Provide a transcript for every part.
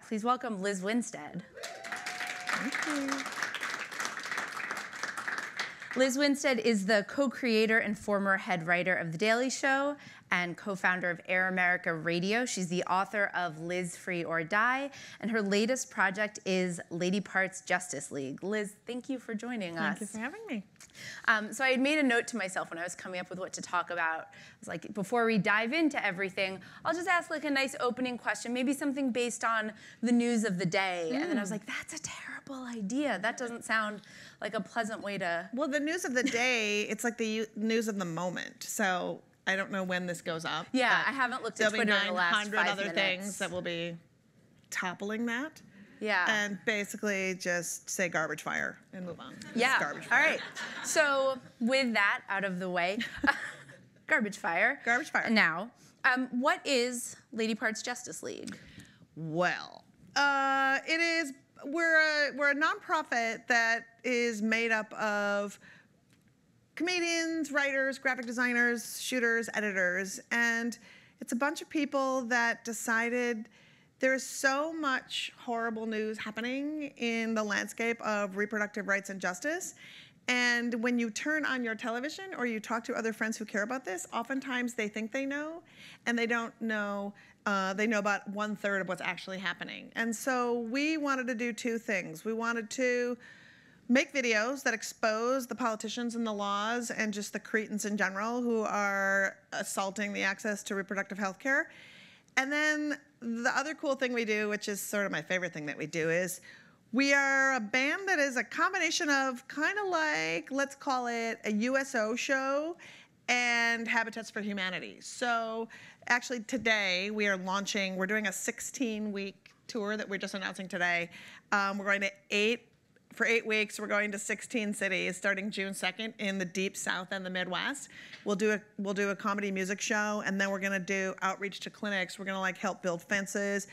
Please welcome Liz Winstead. Thank you. Liz Winstead is the co-creator and former head writer of The Daily Show and co-founder of Air America Radio. She's the author of Liz Free or Die, and her latest project is Lady Parts Justice League. Liz, thank you for joining us. Thank you for having me. So I had made a note to myself when I was coming up with what to talk about. I was like, before we dive into everything, I'll just ask like a nice opening question, maybe something based on the news of the day. And then I was like, that's a terrible idea. That doesn't sound like a pleasant way to... Well, the news of the day, it's like the news of the moment. So I don't know when this goes up. Yeah, I haven't looked at Twitter in the last 5 minutes. There'll be 900 other things that will be toppling that. Yeah. And basically just say garbage fire and move on. Yeah. Garbage fire. All right. So with that out of the way, garbage fire. Garbage fire. Now, what is Lady Parts Justice League? Well, it is. We're a nonprofit that is made up of comedians, writers, graphic designers, shooters, editors, and it's a bunch of people that decided there's so much horrible news happening in the landscape of reproductive rights and justice. And when you turn on your television or you talk to other friends who care about this, oftentimes they think they know, and they don't know. They know about 1/3 of what's actually happening. And so we wanted to do two things. We wanted to make videos that expose the politicians and the laws and just the cretins in general who are assaulting the access to reproductive health care. And then the other cool thing we do, which is sort of my favorite thing that we do, is we are a band that is a combination of kind of like, let's call it a USO show and Habitats for Humanity. So actually today we are launching, we're doing a 16-week tour that we're just announcing today. We're going to for 8 weeks, we're going to 16 cities starting June 2nd in the deep South and the Midwest. We'll do a comedy music show, and then we're gonna do outreach to clinics. We're gonna like help build fences,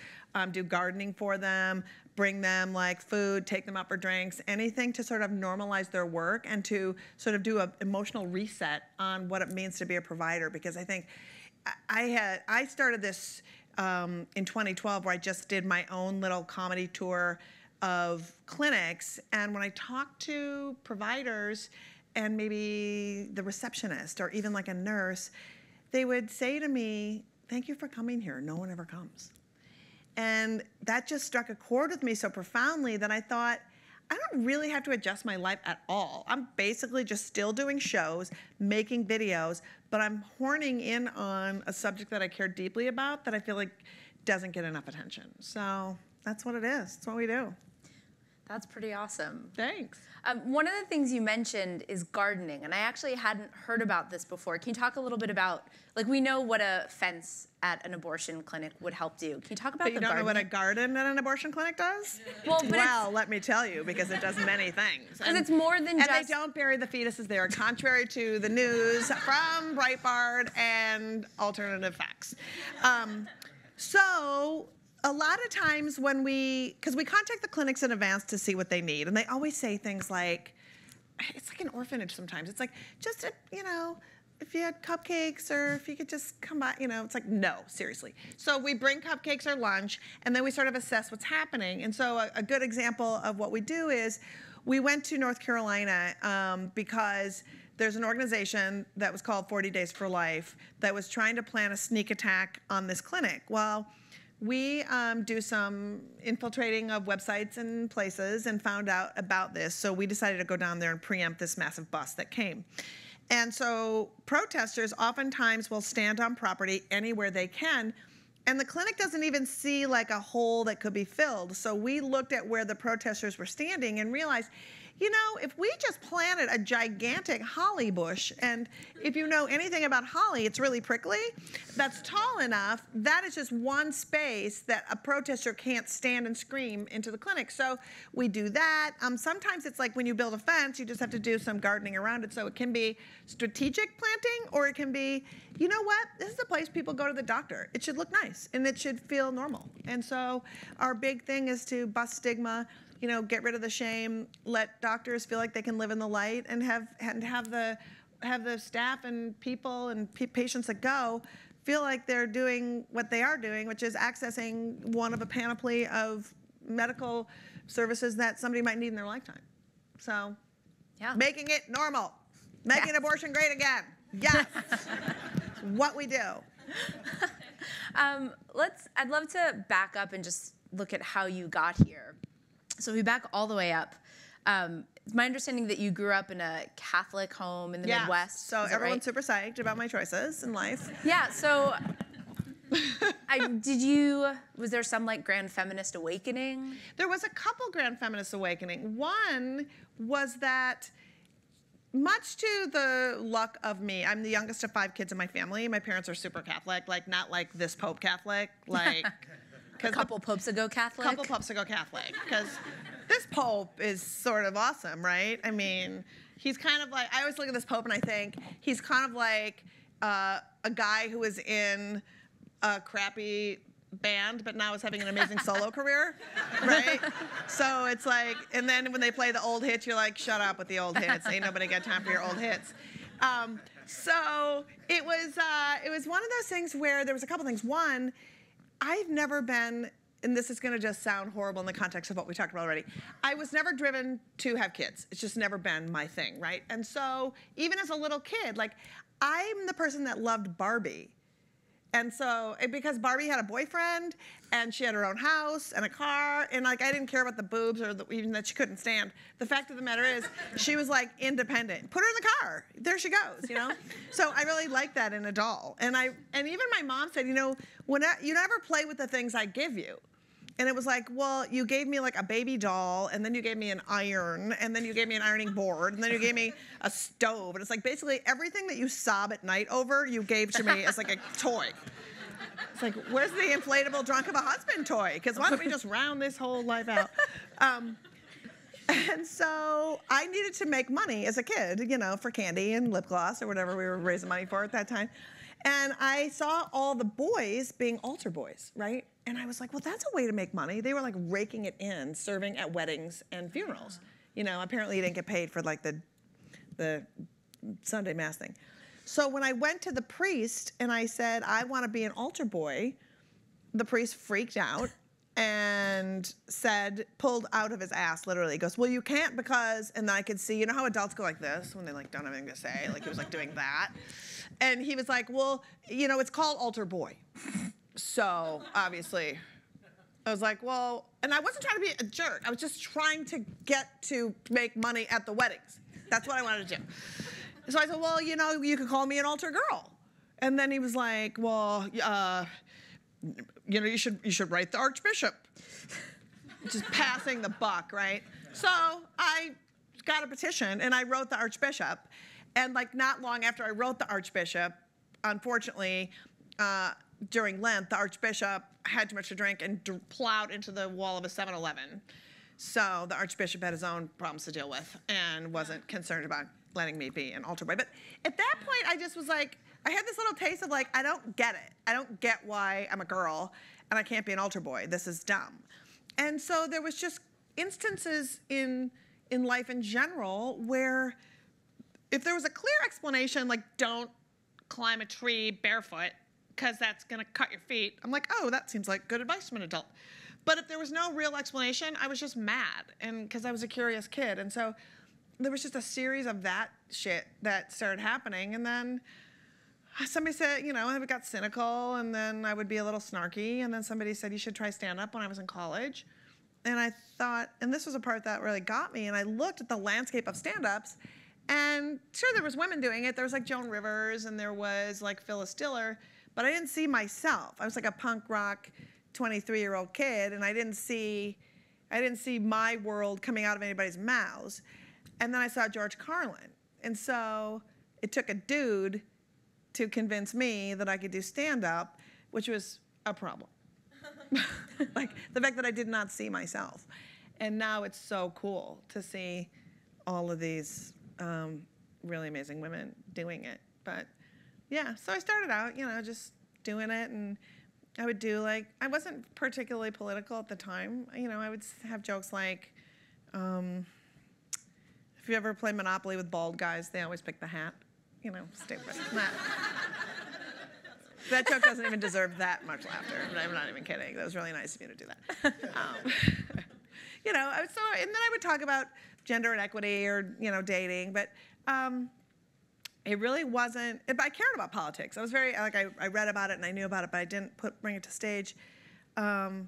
do gardening for them, bring them like food, take them out for drinks, anything to sort of normalize their work and to sort of do an emotional reset on what it means to be a provider. Because I think I started this in 2012 where I just did my own little comedy tour of clinics, and when I talk to providers and maybe the receptionist or even like a nurse, they would say to me, "Thank you for coming here. No one ever comes." And that just struck a chord with me so profoundly that I thought, I don't really have to adjust my life at all. I'm basically just still doing shows, making videos, but I'm horning in on a subject that I care deeply about that I feel like doesn't get enough attention. So that's what it is. That's what we do. That's pretty awesome. Thanks. One of the things you mentioned is gardening, and I actually hadn't heard about this before. Can you talk a little bit about, like, we know what a fence at an abortion clinic would help do. Can you talk about the gardening? But you don't know what a garden at an abortion clinic does? Well, let me tell you, because it does many things. Because it's more than just... And they don't bury the fetuses there, contrary to the news from Breitbart and alternative facts. So a lot of times when because we contact the clinics in advance to see what they need, and they always say things like, it's like an orphanage sometimes. It's like, just, if you had cupcakes or if you could just come by, it's like, no, seriously. So we bring cupcakes or lunch, and then we sort of assess what's happening. And so a good example of what we do is we went to North Carolina because there's an organization that was called 40 Days for Life that was trying to plan a sneak attack on this clinic. Well, we do some infiltrating of websites and places and found out about this. So we decided to go down there and preempt this massive bust that came. And so protesters oftentimes will stand on property anywhere they can, and the clinic doesn't even see like a hole that could be filled. So we looked at where the protesters were standing and realized, if we just planted a gigantic holly bush, and if you know anything about holly, it's really prickly, that's tall enough, that is just one space that a protester can't stand and scream into the clinic. So we do that. Sometimes it's like when you build a fence, you just have to do some gardening around it. So it can be strategic planting, or it can be, you know what, this is a place people go to the doctor. It should look nice, and it should feel normal. And so our big thing is to bust stigma, get rid of the shame, let doctors feel like they can live in the light, and have the have the staff and people and patients that go feel like they're doing what they are doing, which is accessing one of a panoply of medical services that somebody might need in their lifetime. So, Yeah. making it normal, making abortion great again. Yes, what we do. I'd love to back up and just look at how you got here. So if we back all the way up, it's my understanding that you grew up in a Catholic home in the Midwest. So Is that everyone's right? super psyched about my choices in life. Yeah, so was there some like grand feminist awakening? There was a couple grand feminist awakening. One was that, much to the luck of me, I'm the youngest of 5 kids in my family. My parents are super Catholic, like not like this Pope Catholic, like A couple popes ago Catholic? couple popes ago Catholic, because this Pope is sort of awesome, right? I mean, he's kind of like, I always look at this Pope and I think he's kind of like a guy who was in a crappy band, but now is having an amazing solo career, right? So it's like, and then when they play the old hits, you're like, shut up with the old hits. Ain't nobody got time for your old hits. So it was one of those things where there was a couple things. One, I've never been, and this is going to just sound horrible in the context of what we talked about already, I was never driven to have kids. It's just never been my thing, right? And so even as a little kid, like, I'm the person that loved Barbie. And so, because Barbie had a boyfriend, and she had her own house and a car, and like I didn't care about the boobs or even that she couldn't stand. The fact of the matter is, she was like independent. Put her in the car. There she goes, you know? So I really like that in a doll. And even my mom said, you know, you never play with the things I give you. And it was like, well, you gave me like a baby doll, and then you gave me an iron, and then you gave me an ironing board, and then you gave me a stove. And it's like basically everything that you sob at night over, you gave to me as like a toy. It's like, where's the inflatable drunk of a husband toy? Because why don't we just round this whole life out? And so I needed to make money as a kid, you know, for candy and lip gloss or whatever we were raising money for at that time. And I saw all the boys being altar boys, right? And I was like, well, that's a way to make money. They were like raking it in, serving at weddings and funerals. You know, apparently you didn't get paid for like the Sunday Mass thing. So when I went to the priest and I said, I want to be an altar boy, the priest freaked out and pulled out of his ass, literally. He goes, well, you can't because, and then I could see, you know how adults go like this when they like don't have anything to say? Like he was like doing that. And he was like, well, you know, it's called altar boy. So obviously, I was like, well, and I wasn't trying to be a jerk. I was just trying to get to make money at the weddings. That's what I wanted to do. So I said, well, you know, you could call me an altar girl. And then he was like, well, you know, you should write the archbishop. Just passing the buck, right? So I got a petition and I wrote the archbishop. And like not long after I wrote the archbishop, unfortunately, during Lent, the archbishop had too much to drink and plowed into the wall of a 7-Eleven. So the archbishop had his own problems to deal with and wasn't concerned about letting me be an altar boy. But at that point, I just was like, I had this little taste of like, I don't get it. I don't get why I'm a girl and I can't be an altar boy. This is dumb. And so there was just instances in life in general where if there was a clear explanation, like don't climb a tree barefoot because that's going to cut your feet, I'm like, oh, that seems like good advice from an adult. But if there was no real explanation, I was just mad, and because I was a curious kid. And so there was just a series of that shit that started happening. And then somebody said, you know, I got cynical, and then I would be a little snarky. And then somebody said, you should try stand-up when I was in college. And I thought, and this was a part that really got me, and I looked at the landscape of stand-ups, and sure, there was women doing it. There was like Joan Rivers, and there was like Phyllis Diller, but I didn't see myself. I was like a punk rock 23-year-old kid, and I didn't see my world coming out of anybody's mouths. And then I saw George Carlin. And so it took a dude to convince me that I could do stand-up, which was a problem. Like the fact that I did not see myself. And now it's so cool to see all of these really amazing women doing it. But yeah, so I started out, you know, just doing it, and I would do like, I wasn't particularly political at the time. You know, I would have jokes like, if you ever play Monopoly with bald guys, they always pick the hat. you know, stupid. That joke doesn't even deserve that much laughter. I'm not even kidding. That was really nice of you to do that. You know, and then I would talk about gender inequity or, you know, dating, but it really wasn't, but I cared about politics. I was very, like, I read about it and I knew about it, but I didn't bring it to stage. And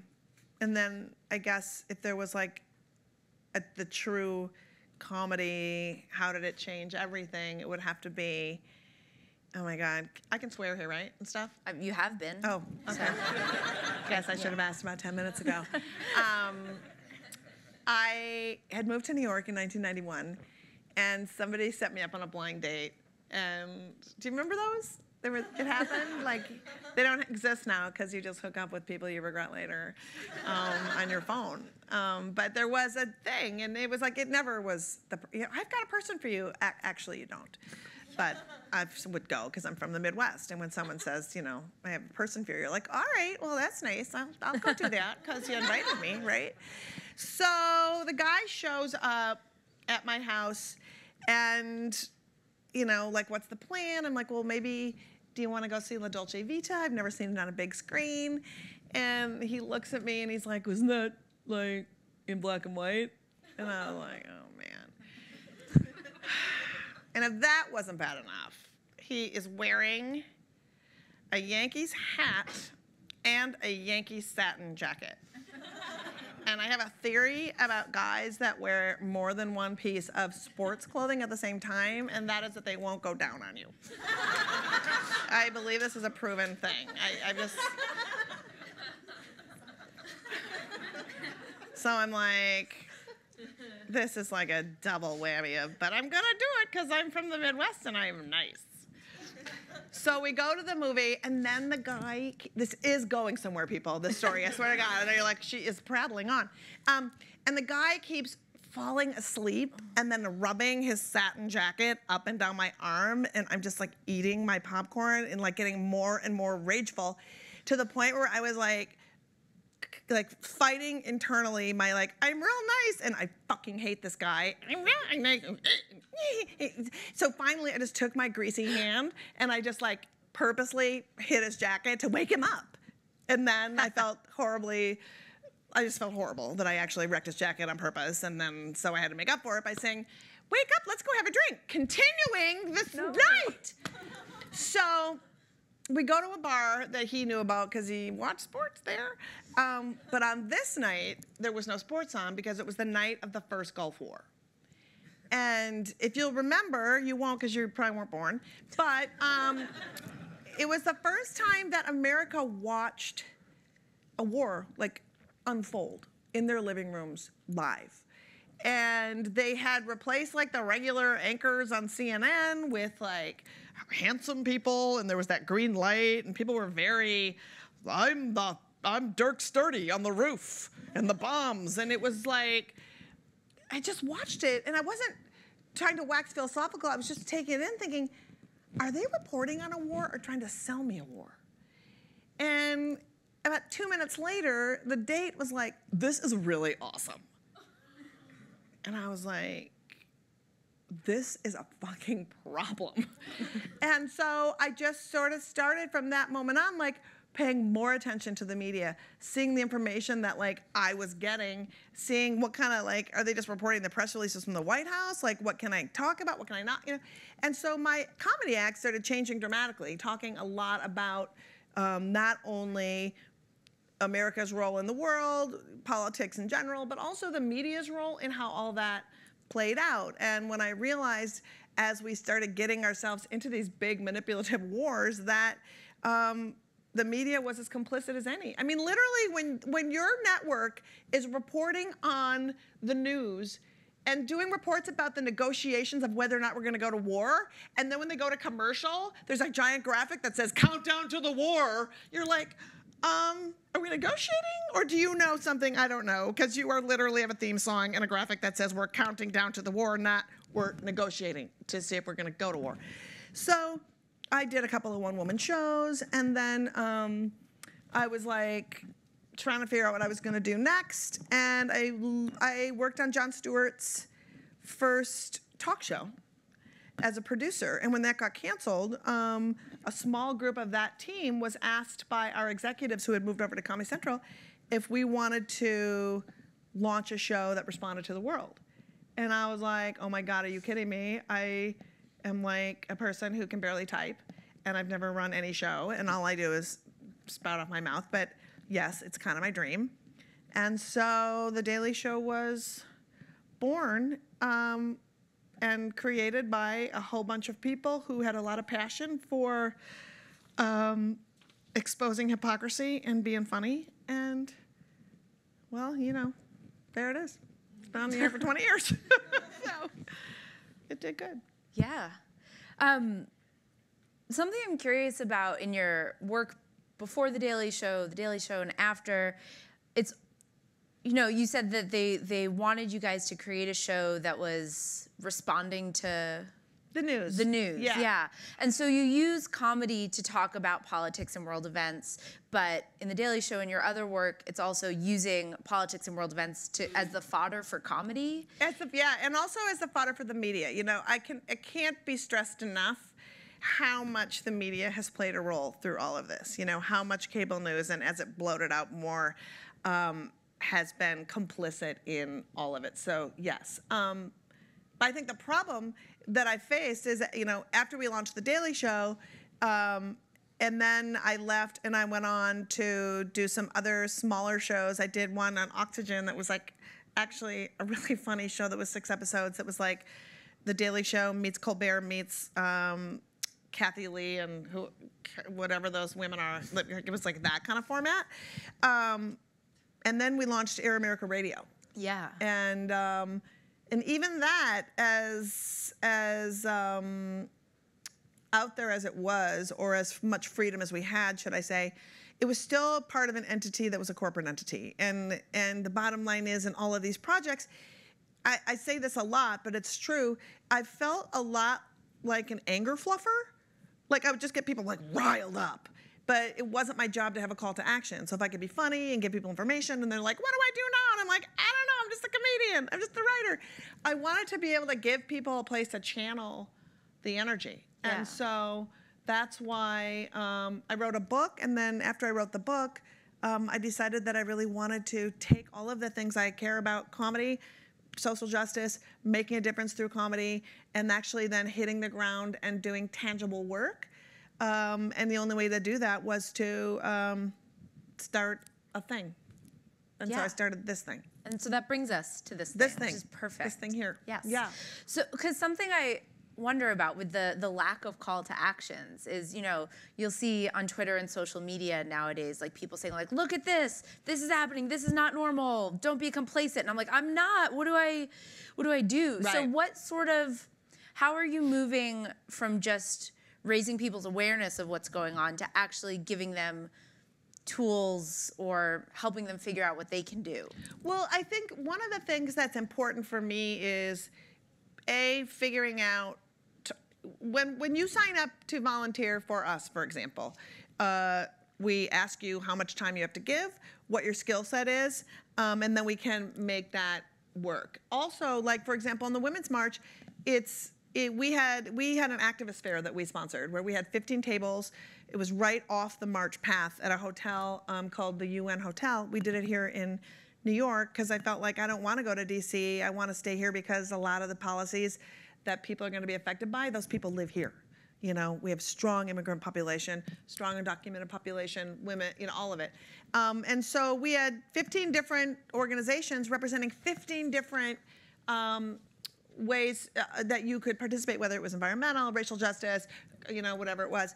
then I guess if there was like the true comedy, how did it change everything, it would have to be, oh my God, I can swear here, right, and stuff? You have been. Oh, okay. Guess I should have asked about 10 minutes ago. I had moved to New York in 1991, and somebody set me up on a blind date. And do you remember those? It happened? Like, they don't exist now because you just hook up with people you regret later on your phone. But there was a thing, and it was like, it never was, you know, I've got a person for you. Actually, you don't. But I would go because I'm from the Midwest. And when someone says, you know, I have a person for you, you're like, all right, well, that's nice. I'll go do that because you invited me, right? So the guy shows up at my house and, you know, like, what's the plan? I'm like, well, maybe, do you want to go see La Dolce Vita? I've never seen it on a big screen. And he looks at me and he's like, wasn't that, like, in black and white? And I was like, oh, man. And if that wasn't bad enough, he is wearing a Yankees hat and a Yankees satin jacket. And I have a theory about guys that wear more than one piece of sports clothing at the same time, and that is that they won't go down on you. I believe this is a proven thing. I just... So I'm like, this is like a double whammy of, but I'm gonna do it because I'm from the Midwest and I'm nice. So we go to the movie, and then the guy, this is going somewhere, people, this story, I swear to God. And you're like, she is prattling on. And the guy keeps falling asleep and then rubbing his satin jacket up and down my arm, and I'm just like eating my popcorn and like getting more and more rageful to the point where I was like fighting internally my like, I'm real nice, and I fucking hate this guy. I'm real nice. So finally I just took my greasy hand and I just like purposely hit his jacket to wake him up. And then I felt I just felt horrible that I actually wrecked his jacket on purpose. And then so I had to make up for it by saying, wake up, let's go have a drink. Continuing this night. So we go to a bar that he knew about because he watched sports there. But on this night, there was no sports on because it was the night of the first Gulf War. And if you'll remember, you won't because you probably weren't born, but it was the first time that America watched a war like unfold in their living rooms live. And they had replaced like the regular anchors on CNN with like handsome people, and there was that green light, and people were very, I'm Dirk Sturdy on the roof, and the bombs, and it was like, I just watched it, and I wasn't trying to wax philosophical. I was just taking it in thinking, are they reporting on a war or trying to sell me a war? And about 2 minutes later, the date was like, this is really awesome. And I was like, this is a fucking problem. And so I just sort of started from that moment on, like, paying more attention to the media, seeing the information that like I was getting, seeing what kind of like, are they just reporting the press releases from the White House? Like, what can I talk about? What can I not, you know? And so my comedy act started changing dramatically, talking a lot about not only America's role in the world, politics in general, but also the media's role in how all that played out. And when I realized as we started getting ourselves into these big manipulative wars that the media was as complicit as any. I mean, literally, when your network is reporting on the news and doing reports about the negotiations of whether or not we're going to go to war, and then when they go to commercial, there's a giant graphic that says, countdown to the war, you're like, are we negotiating? Or do you know something I don't know? Because you are literally have a theme song and a graphic that says we're counting down to the war, not we're negotiating to see if we're going to go to war. So I did a couple of one-woman shows, and then I was like trying to figure out what I was going to do next, and I worked on Jon Stewart's first talk show, as a producer. And when that got canceled, a small group of that team was asked by our executives who had moved over to Comedy Central if we wanted to launch a show that responded to the world. And I was like, oh my God, are you kidding me? I am like a person who can barely type, and I've never run any show, and all I do is spout off my mouth. But yes, it's kind of my dream. And so The Daily Show was born and created by a whole bunch of people who had a lot of passion for exposing hypocrisy and being funny. And, well, you know, there it is. It's been on the air for 20 years. So it did good. Yeah. Something I'm curious about in your work before The Daily Show, and after, it's, you know, you said that they wanted you guys to create a show that was responding to the news. Yeah. And so you use comedy to talk about politics and world events, but in The Daily Show and your other work, it's also using politics and world events as the fodder for comedy. And also as the fodder for the media. You know, it can't be stressed enough how much the media has played a role through all of this. You know, how much cable news, and as it bloated out more, has been complicit in all of it. So yes. But I think the problem that I faced is that, you know, after we launched The Daily Show, and then I left and I went on to do some other smaller shows. I did one on Oxygen that was like actually a really funny show that was 6 episodes. It was like The Daily Show meets Colbert meets Kathy Lee and whatever those women are. It was like that kind of format. And then we launched Air America Radio. Yeah. And even that, as out there as it was, or as much freedom as we had, should I say, it was still part of an entity that was a corporate entity. And the bottom line is, in all of these projects, I say this a lot, but it's true, I felt a lot like an anger fluffer. Like I would just get people like riled up. But it wasn't my job to have a call to action. So if I could be funny and give people information, and they're like, what do I do now? And I'm like, I don't know, I'm just a comedian. I'm just a writer. I wanted to be able to give people a place to channel the energy. Yeah. And so that's why I wrote a book. And then after I wrote the book, I decided that I really wanted to take all of the things I care about, comedy, social justice, making a difference through comedy, and actually then hitting the ground and doing tangible work. And the only way to do that was to start a thing. And so I started this thing. And so that brings us to this thing. Which is perfect. This thing here. Yes. Yeah. So, because something I wonder about with the lack of call to actions is, you know, you'll see on Twitter and social media nowadays, like people saying like, look at this is happening, this is not normal, don't be complacent. And I'm like, I'm not, what do I do? Right. So how are you moving from just raising people's awareness of what's going on to actually giving them tools or helping them figure out what they can do? Well, I think one of the things that's important for me is figuring out when you sign up to volunteer for us, for example, we ask you how much time you have to give, what your skill set is, and then we can make that work. Also, like for example, in the Women's March, we had an activist fair that we sponsored where we had 15 tables. It was right off the march path at a hotel called the UN Hotel. We did it here in New York because I felt like I don't want to go to DC. I want to stay here because a lot of the policies that people are going to be affected by, those people live here. You know, we have strong immigrant population, strong undocumented population, women, you know, all of it. And so we had 15 different organizations representing 15 different ways that you could participate, whether it was environmental, racial justice, you know, whatever it was.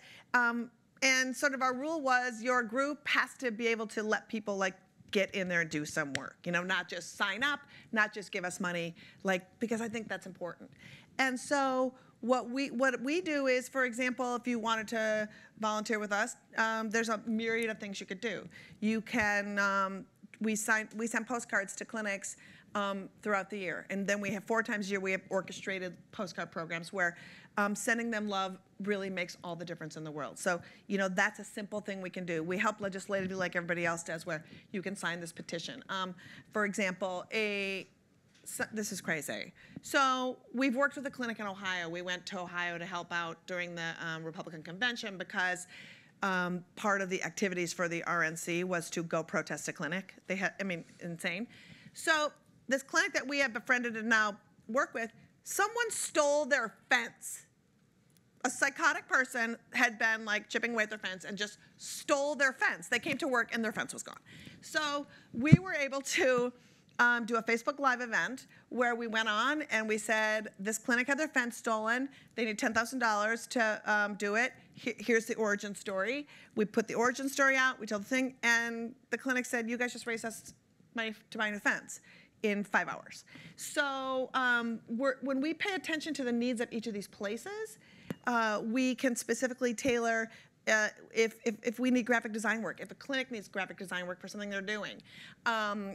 And sort of our rule was your group has to be able to let people like get in there and do some work, you know, not just sign up, not just give us money, like, because I think that's important. And so what we do is, for example, if you wanted to volunteer with us, there's a myriad of things you could do. You can, we send postcards to clinics throughout the year. And then we have 4 times a year, we have orchestrated postcard programs where sending them love really makes all the difference in the world. So, you know, that's a simple thing we can do. We help legislatively like everybody else does, where you can sign this petition. For example, this is crazy. So we've worked with a clinic in Ohio. We went to Ohio to help out during the Republican convention because part of the activities for the RNC was to go protest a clinic. They had, I mean, insane. So this clinic that we have befriended and now work with, someone stole their fence. A psychotic person had been like chipping away at their fence and just stole their fence. They came to work and their fence was gone. So we were able to do a Facebook Live event where we went on and we said, this clinic had their fence stolen. They need $10,000 to do it. Here's the origin story. We put the origin story out. We told the thing. And the clinic said, you guys just raised us money to buy a new fence in 5 hours. So when we pay attention to the needs of each of these places, we can specifically tailor if we need graphic design work, if a clinic needs graphic design work for something they're doing,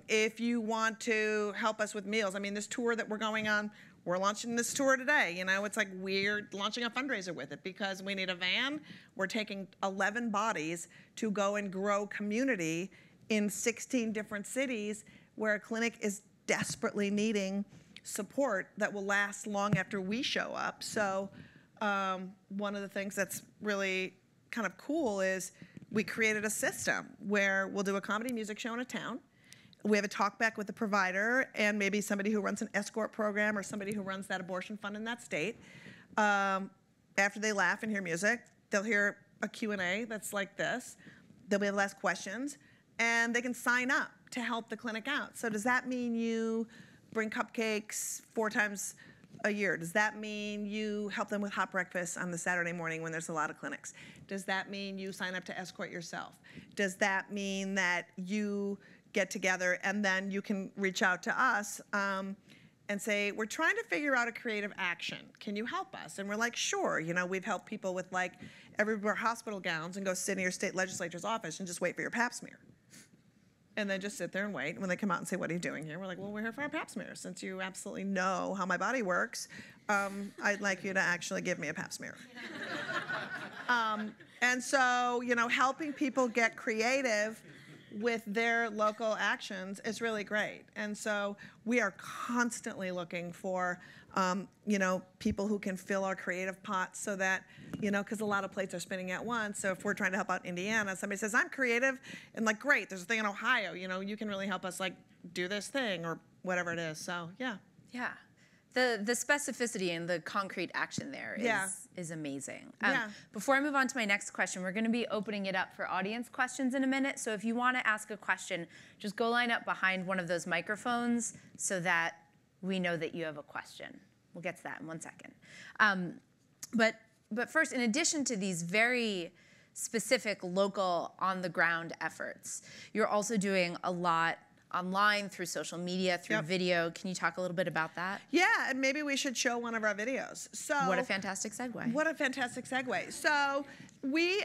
if you want to help us with meals. I mean, this tour that we're going on, we're launching this tour today. You know, it's like we're launching a fundraiser with it because we need a van. We're taking 11 bodies to go and grow community in 16 different cities where a clinic is desperately needing support that will last long after we show up. So one of the things that's really kind of cool is we created a system where we'll do a comedy music show in a town. We have a talk back with the provider and maybe somebody who runs an escort program or somebody who runs that abortion fund in that state. After they laugh and hear music, they'll hear a Q&A that's like this. They'll be able to ask questions and they can sign up to help the clinic out. So does that mean you bring cupcakes 4 times a year? Does that mean you help them with hot breakfast on the Saturday morning when there's a lot of clinics? Does that mean you sign up to escort yourself? Does that mean that you get together and then you can reach out to us and say, we're trying to figure out a creative action. Can you help us? And we're like, sure. You know, we've helped people with like wear hospital gowns and go sit in your state legislature's office and just wait for your pap smear. And then just sit there and wait. When they come out and say, what are you doing here? We're like, well, we're here for our pap smear. Since you absolutely know how my body works, I'd like you to actually give me a pap smear. And so, you know, helping people get creative with their local actions is really great. And so we are constantly looking for, you know, people who can fill our creative pots so that, you know, because a lot of plates are spinning at once. So if we're trying to help out Indiana, somebody says, I'm creative, and like, great, there's a thing in Ohio, you know, you can really help us like do this thing or whatever it is. So, yeah. Yeah. The specificity and the concrete action there is amazing. Before I move on to my next question, we're going to be opening it up for audience questions in a minute. So if you want to ask a question, just go line up behind one of those microphones so that we know that you have a question. We'll get to that in 1 second. But first, in addition to these very specific local on-the-ground efforts, you're also doing a lot online, through social media, through video. Can you talk a little bit about that? Yeah, and maybe we should show one of our videos. So what a fantastic segue. What a fantastic segue. So we,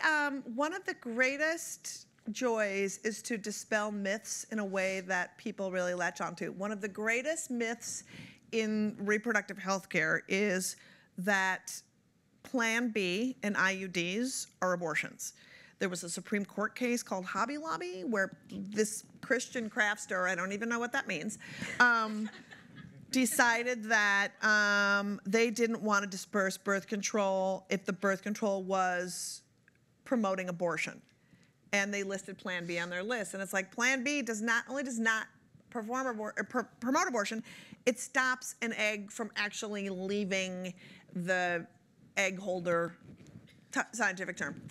one of the greatest joys is to dispel myths in a way that people really latch onto. One of the greatest myths in reproductive health care is that Plan B and IUDs are abortions. There was a Supreme Court case called Hobby Lobby where this Christian craft store, I don't even know what that means, decided that they didn't want to disperse birth control if the birth control was promoting abortion. And they listed Plan B on their list. And it's like Plan B does not promote abortion, it stops an egg from actually leaving the egg holder, scientific term,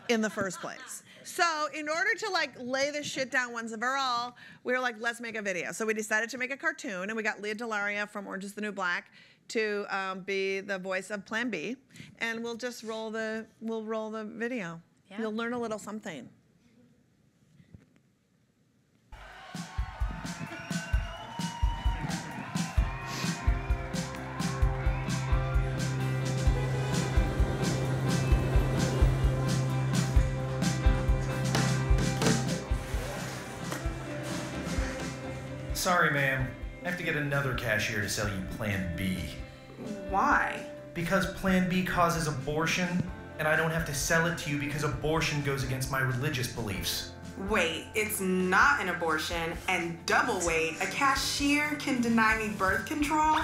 in the first place. So in order to like lay this shit down once and for all, we were like, let's make a video. So we decided to make a cartoon, and we got Leah Delaria from Orange is the New Black to be the voice of Plan B, and we'll just roll the video. Yeah. You'll learn a little something. Sorry, ma'am. I have to get another cashier to sell you Plan B. Why? Because Plan B causes abortion, and I don't have to sell it to you because abortion goes against my religious beliefs. Wait, it's not an abortion, and double wait, a cashier can deny me birth control?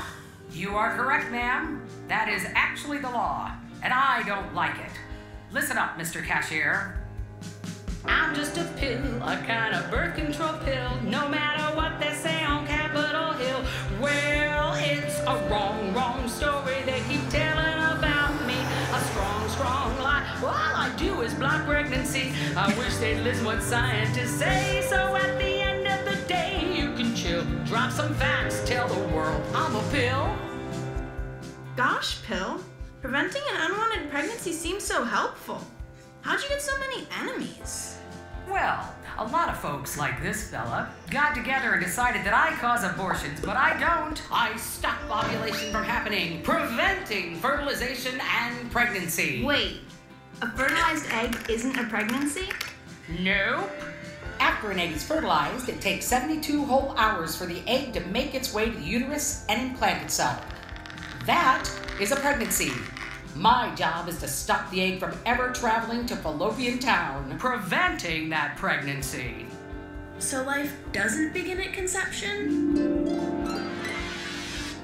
You are correct, ma'am. That is actually the law, and I don't like it. Listen up, Mr. Cashier. I'm just a pill, a kind of birth control pill, no matter what they say on Capitol Hill. Well, it's a wrong story they keep telling about me. A strong lie. All I do is block pregnancy. I wish they'd listen what scientists say. So at the end of the day, you can chill, drop some facts, tell the world I'm a pill. Gosh, Pill, preventing an unwanted pregnancy seems so helpful. How'd you get so many enemies? Well, a lot of folks like this fella got together and decided that I cause abortions, but I don't. I stop ovulation from happening, preventing fertilization and pregnancy. Wait, a fertilized egg isn't a pregnancy? Nope. After an egg is fertilized, it takes 72 whole hours for the egg to make its way to the uterus and implant itself. That is a pregnancy. My job is to stop the egg from ever traveling to Fallopian Town, preventing that pregnancy. So life doesn't begin at conception?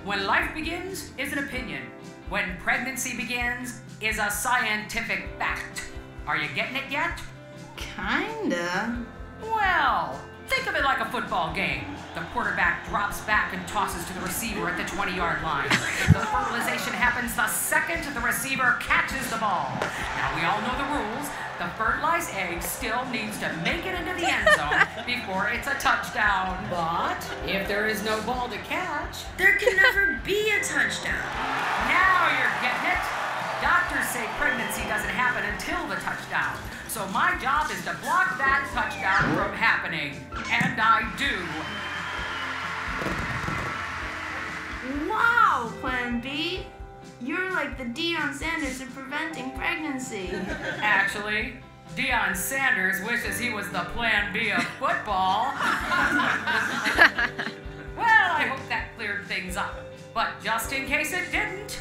When life begins is an opinion. When pregnancy begins is a scientific fact. Are you getting it yet? Kinda. Well, think of it like a football game. The quarterback drops back and tosses to the receiver at the 20-yard line. The fertilization happens the second the receiver catches the ball. Now, we all know the rules. The fertilized egg still needs to make it into the end zone before it's a touchdown. But if there is no ball to catch... There can never be a touchdown. Now you're getting it. Doctors say pregnancy doesn't happen until the touchdown. So my job is to block that touchdown from happening. And I do. Wow, Plan B. You're like the Deion Sanders of preventing pregnancy. Actually, Deion Sanders wishes he was the Plan B of football. Well, I hope that cleared things up. But just in case it didn't,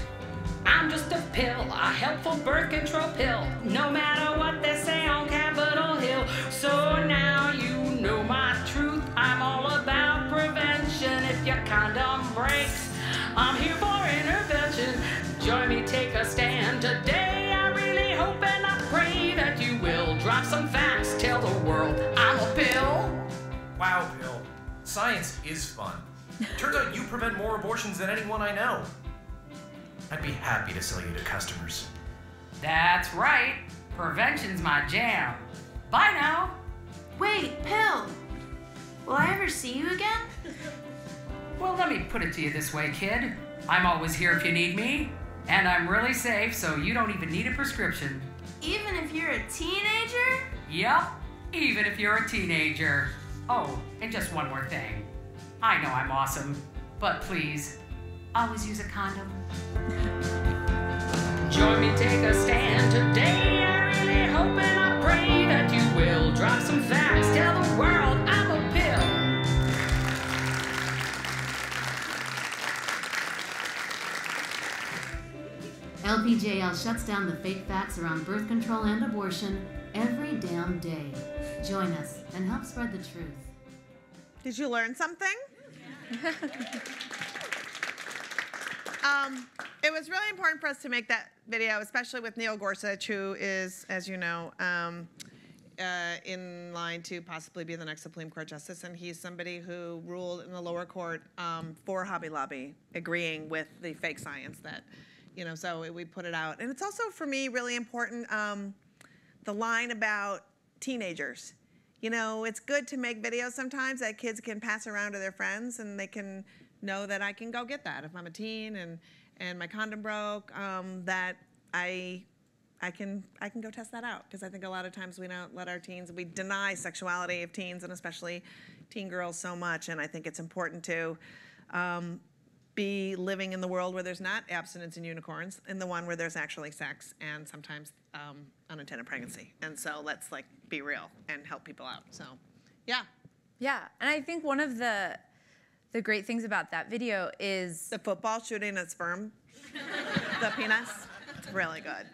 I'm just a pill, a helpful birth control pill, no matter what they say on Capitol Hill. So now you know my truth. I'm all about prevention. If your condom breaks, I'm here for intervention. Join me, take a stand today. I really hope and I pray that you will drop some facts, tell the world I'm a pill. Wow, Bill. Science is fun. Turns out you prevent more abortions than anyone I know. I'd be happy to sell you to customers. That's right. Prevention's my jam. Bye now. Wait, Pill. Will I ever see you again? Well, let me put it to you this way, kid. I'm always here if you need me, and I'm really safe, so you don't even need a prescription. Even if you're a teenager? Yep, even if you're a teenager. Oh, and just one more thing. I know I'm awesome, but please, always use a condom. Join me, take a stand today. I really hope and I pray that you will drop some facts. Tell the world I'm a pill. LPJL shuts down the fake facts around birth control and abortion every damn day. Join us and help spread the truth. Did you learn something? It was really important for us to make that video, especially with Neil Gorsuch, who is, as you know, in line to possibly be the next Supreme Court justice. And he's somebody who ruled in the lower court for Hobby Lobby, agreeing with the fake science that, you know, so we put it out. And it's also, for me, really important, the line about teenagers. You know, it's good to make videos sometimes that kids can pass around to their friends and they can know that I can go get that if I'm a teen and my condom broke, that I can go test that out, because I think a lot of times we don't let our teens, we deny sexuality of teens and especially teen girls so much, and I think it's important to be living in the world where there's not abstinence and unicorns, in the one where there's actually sex and sometimes unintended pregnancy. And so let's like be real and help people out. So, yeah. Yeah, and I think one of the great things about that video is the football shooting a sperm, the penis. It's really good.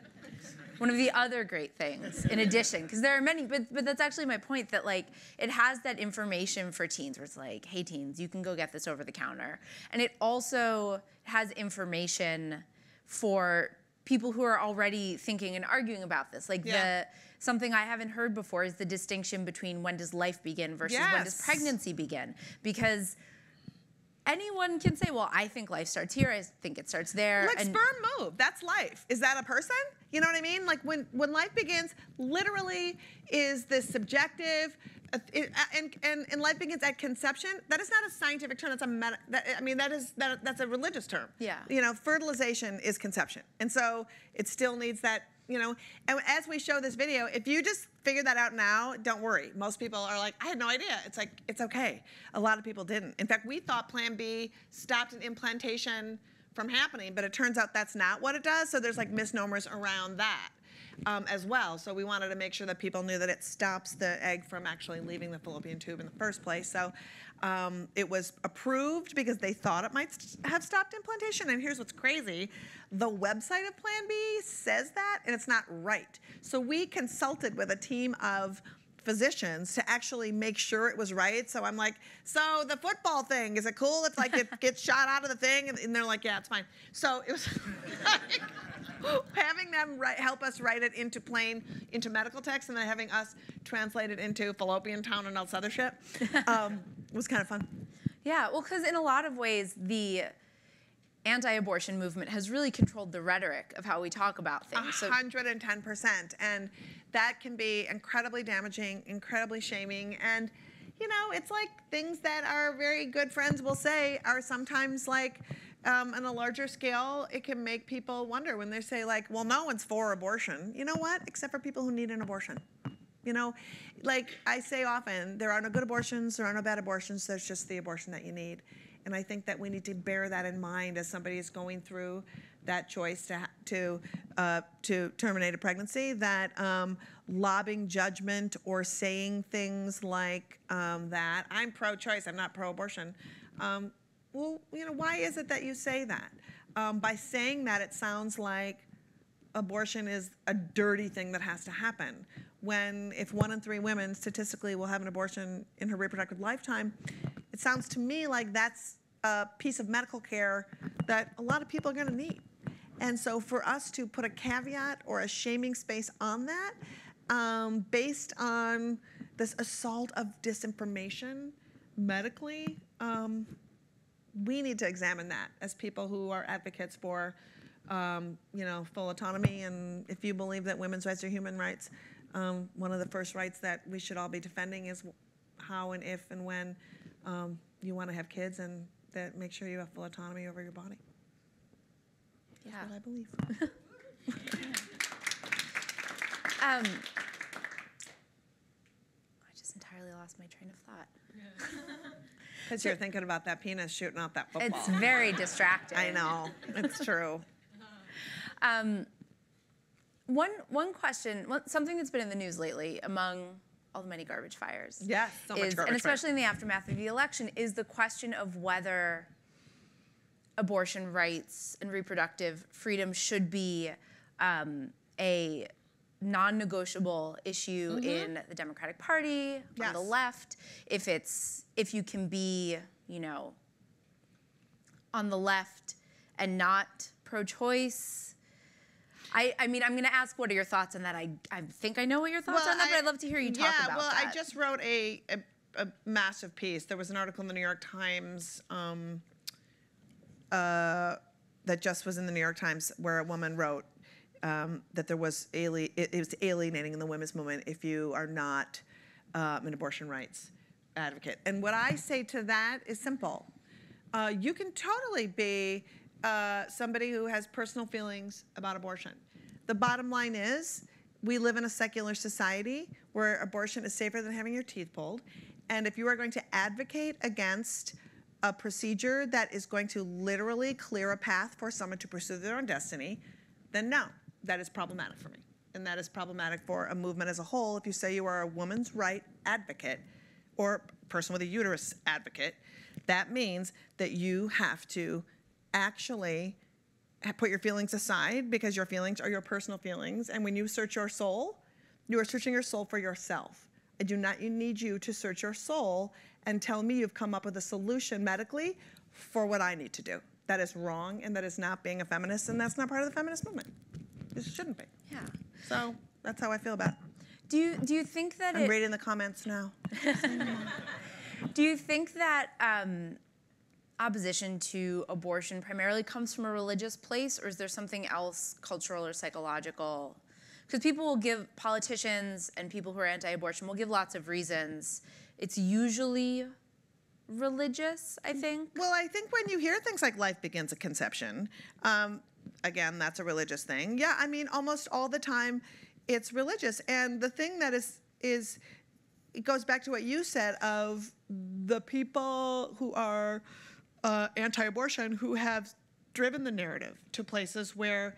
one of the other great things, in addition, because there are many, but that's actually my point, that like it has that information for teens where it's like, hey teens, you can go get this over the counter. And it also has information for people who are already thinking and arguing about this. Like something I haven't heard before is the distinction between when does life begin versus when does pregnancy begin. Because anyone can say, well, I think life starts here, I think it starts there. Like sperm move, that's life. Is that a person? You know what I mean? Like when life begins, literally is this subjective, and life begins at conception. That is not a scientific term. That's a religious term. Yeah. You know, fertilization is conception, and so it still needs that. You know, and as we show this video, if you just figure that out now, don't worry. Most people are like, I had no idea. It's like, it's okay. A lot of people didn't. In fact, we thought Plan B stopped an implantation from happening, but it turns out that's not what it does. So there's like misnomers around that as well. So we wanted to make sure that people knew that it stops the egg from actually leaving the fallopian tube in the first place. So it was approved because they thought it might have stopped implantation. And here's what's crazy. The website of Plan B says that, and it's not right. So we consulted with a team of physicians to actually make sure it was right. So I'm like, so the football thing, is it cool if like it gets shot out of the thing? And they're like, yeah, it's fine. So it was like, having them help us write it into medical text, and then having us translate it into fallopian town and all this other shit was kind of fun. Yeah, well, because in a lot of ways, the anti-abortion movement has really controlled the rhetoric of how we talk about things. 110%. And that can be incredibly damaging, incredibly shaming. And, you know, it's like things that our very good friends will say are sometimes like, on a larger scale, it can make people wonder when they say like, well, no one's for abortion. You know what? Except for people who need an abortion. You know, like I say often, there are no good abortions, there are no bad abortions, there's just the abortion that you need. And I think that we need to bear that in mind as somebody is going through that choice to terminate a pregnancy, that lobbing judgment or saying things like that, I'm pro-choice, I'm not pro-abortion. Well, you know, why is it that you say that? By saying that, it sounds like abortion is a dirty thing that has to happen. When if 1 in 3 women statistically will have an abortion in her reproductive lifetime, it sounds to me like that's a piece of medical care that a lot of people are going to need. And so for us to put a caveat or a shaming space on that, based on this assault of disinformation medically, we need to examine that as people who are advocates for, you know, full autonomy. And if you believe that women's rights are human rights, one of the first rights that we should all be defending is how and if and when you want to have kids, and that make sure you have full autonomy over your body. That's what I believe. I just entirely lost my train of thought. Because you're thinking about that penis shooting out that football. It's very distracting. I know, it's true. One question, something that's been in the news lately among all the many garbage fires. Yes, so much garbage and especially in the aftermath of the election, is the question of whether abortion rights and reproductive freedom should be a non-negotiable issue in the Democratic Party, on the left, if you can be, you know, on the left and not pro-choice. I mean, I'm going to ask, what are your thoughts on that? I think I know what your thoughts are on that, but I'd love to hear you talk about that. I just wrote a massive piece. There was an article in the New York Times that just was in the New York Times where a woman wrote that there was it was alienating in the women's movement if you are not an abortion rights advocate. And what I say to that is simple. You can totally be somebody who has personal feelings about abortion. The bottom line is, we live in a secular society where abortion is safer than having your teeth pulled. And if you are going to advocate against a procedure that is going to literally clear a path for someone to pursue their own destiny, then no, that is problematic for me. And that is problematic for a movement as a whole. If you say you are a woman's right advocate or person with a uterus advocate, that means that you have to actually put your feelings aside, because your feelings are your personal feelings. And when you search your soul, you are searching your soul for yourself. I do not need you to search your soul and tell me you've come up with a solution medically for what I need to do. That is wrong, and that is not being a feminist, and that's not part of the feminist movement. It shouldn't be. Yeah. So that's how I feel about it. Do you think that I'm reading the comments now. Do you think that opposition to abortion primarily comes from a religious place, or is there something else, cultural or psychological? Because people will give, politicians and people who are anti-abortion will give lots of reasons. It's usually religious, I think. Well, I think when you hear things like life begins at conception, again, that's a religious thing. Yeah, I mean, almost all the time it's religious. And the thing that is it goes back to what you said of the people who are anti-abortion who have driven the narrative to places where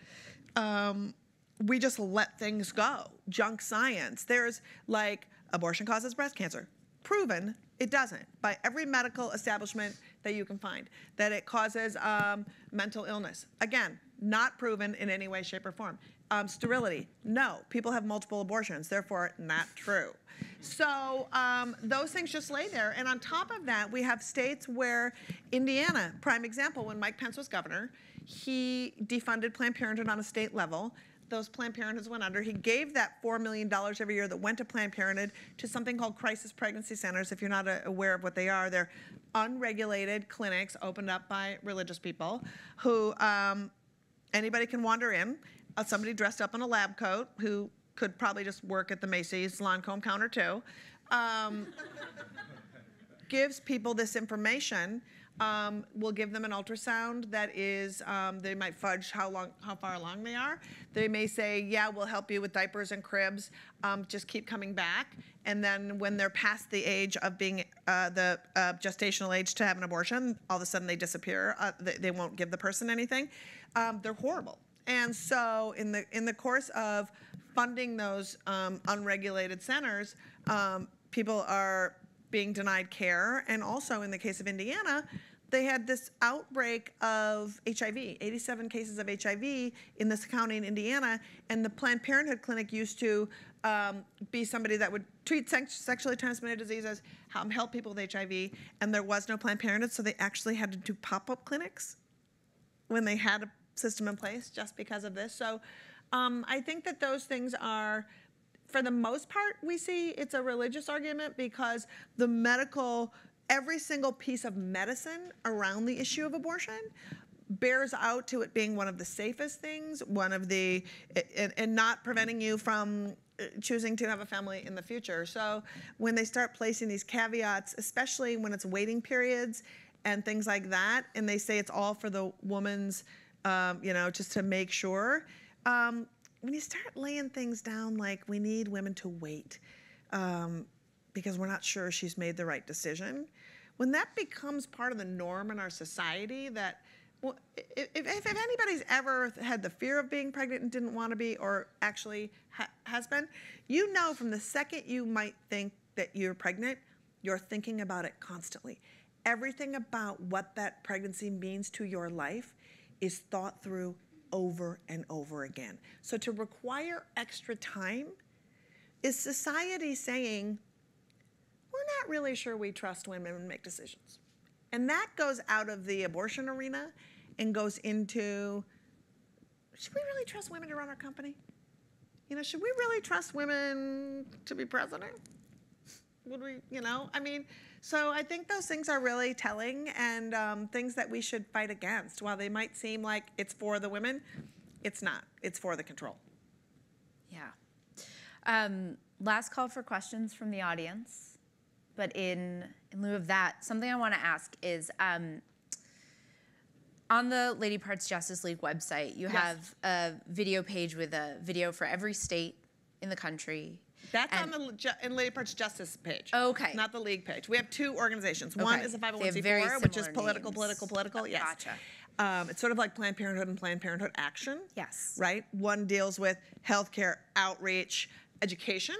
we just let things go. Junk science. There's like abortion causes breast cancer. Proven it doesn't by every medical establishment that you can find. That it causes mental illness. Again, not proven in any way, shape, or form. Sterility, no. People have multiple abortions, therefore not true. So those things just lay there. And on top of that, we have states where Indiana, prime example, when Mike Pence was governor, he defunded Planned Parenthood on a state level. Those Planned Parenthoods went under. He gave that $4 million every year that went to Planned Parenthood to something called crisis pregnancy centers. If you're not aware of what they are, they're unregulated clinics opened up by religious people who anybody can wander in. Somebody dressed up in a lab coat who could probably just work at the Macy's Lancome counter too, gives people this information. We'll give them an ultrasound that is, they might fudge how far along they are. They may say, yeah, we'll help you with diapers and cribs, just keep coming back. And then when they're past the age of being the gestational age to have an abortion, all of a sudden they disappear. They won't give the person anything. They're horrible. And so in the course of funding those unregulated centers, people are being denied care. And also in the case of Indiana, they had this outbreak of HIV, 87 cases of HIV in this county in Indiana. And the Planned Parenthood clinic used to be somebody that would treat sexually transmitted diseases, help people with HIV. And there was no Planned Parenthood, so they actually had to do pop-up clinics when they had a system in place just because of this. So I think that those things are, for the most part, we see it's a religious argument because the medical, every single piece of medicine around the issue of abortion bears out to it being one of the safest things, one of the, and not preventing you from choosing to have a family in the future. So when they start placing these caveats, especially when it's waiting periods and things like that, and they say it's all for the woman's, just to make sure, when you start laying things down like we need women to wait because we're not sure she's made the right decision, when that becomes part of the norm in our society, that well, if anybody's ever had the fear of being pregnant and didn't want to be, or actually has been, you know from the second you might think that you're pregnant, you're thinking about it constantly. Everything about what that pregnancy means to your life is thought through over and over again. So to require extra time is society saying, we're not really sure we trust women to make decisions. And that goes out of the abortion arena and goes into, should we really trust women to run our company? Should we really trust women to be president? Would we, so I think those things are really telling and things that we should fight against. While they might seem like it's for the women, it's not. It's for the control. Yeah. Last call for questions from the audience. But in lieu of that, something I want to ask is, on the Lady Parts Justice League website, you have a video page with a video for every state in the country. That's on the Lady Parts Justice page. Okay. Not the league page. We have two organizations. Okay. One is a They have 501c4, very which is similar political. names. Yes. Gotcha. It's sort of like Planned Parenthood and Planned Parenthood Action. Yes. Right? One deals with healthcare, outreach, education,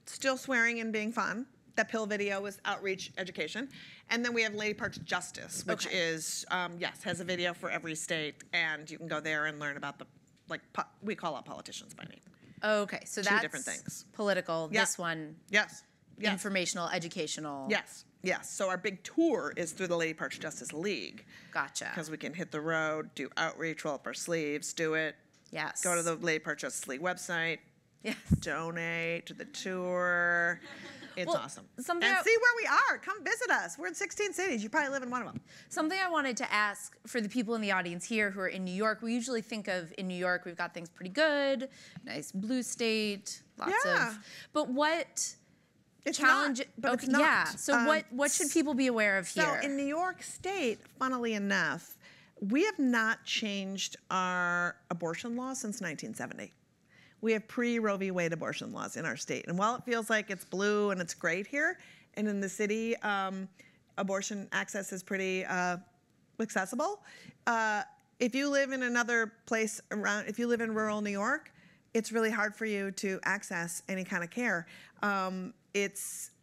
still swearing and being fun. That pill video was outreach education. And then we have Lady Parks Justice, which Okay. is, yes, has a video for every state. And you can go there and learn about the, like, we call out politicians by name. Okay, so Two that's different things. political. Yeah. This one, Yes. Yes. informational, educational. Yes. Yes. So our big tour is through the Lady Parks Justice League. Gotcha. Because we can hit the road, do outreach, roll up our sleeves, do it. Yes. Go to the Lady Parks Justice League website, Yes. donate to the tour. It's Well, awesome. something And I- see where we are. Come visit us. We're in 16 cities. You probably live in one of them. Something I wanted to ask for the people in the audience here who are in New York. We usually think of in New York, we've got things pretty good, nice blue state, lots Yeah. of. But what It's challenge? not, but okay, it's not. Yeah. So what should people be aware of So here? in New York State, funnily enough, we have not changed our abortion law since 1970. We have pre-Roe v. Wade abortion laws in our state. And while it feels like it's blue and it's great here, and in the city, abortion access is pretty accessible. If you live in another place around, if you live in rural New York, it's really hard for you to access any kind of care.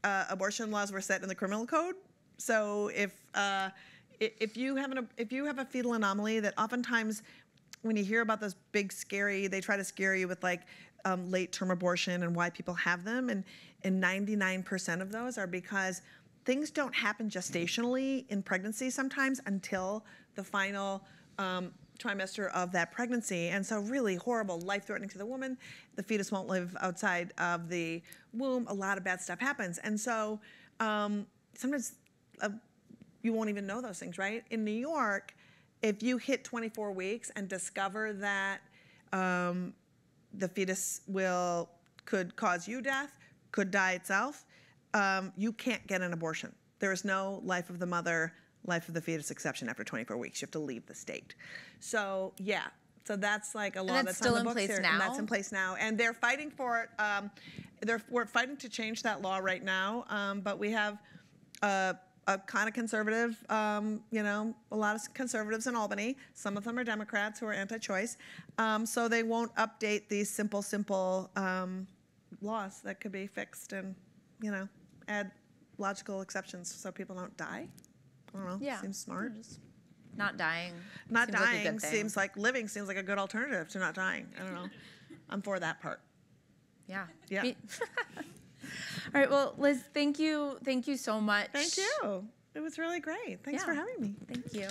Abortion laws were set in the criminal code. So if you have a fetal anomaly, that oftentimes when you hear about those big scary, they try to scare you with like late term abortion and why people have them, and 99% of those are because things don't happen gestationally in pregnancy sometimes until the final trimester of that pregnancy. And so really horrible, life-threatening to the woman. The fetus won't live outside of the womb. A lot of bad stuff happens. And so sometimes you won't even know those things, right? In New York, if you hit 24 weeks and discover that the fetus could cause you death, could die itself, you can't get an abortion. There is no life of the mother, life of the fetus exception after 24 weeks. You have to leave the state. So yeah, so that's like a law that's that's still on in the books place here, now? and that's in place now. And they're fighting for it. We're fighting to change that law right now. But we have a kind of conservative, a lot of conservatives in Albany. Some of them are Democrats who are anti-choice. So they won't update these simple laws that could be fixed and, add logical exceptions so people don't die. I don't know. Yeah. Seems smart. Just not dying. Not seems like a dying good thing. seems like living seems like a good alternative to not dying. I don't know. I'm for that part. Yeah. Yeah. All right. Well, Liz, thank you so much. Thank you. It was really great. Thanks for Yeah. having me. Thank you.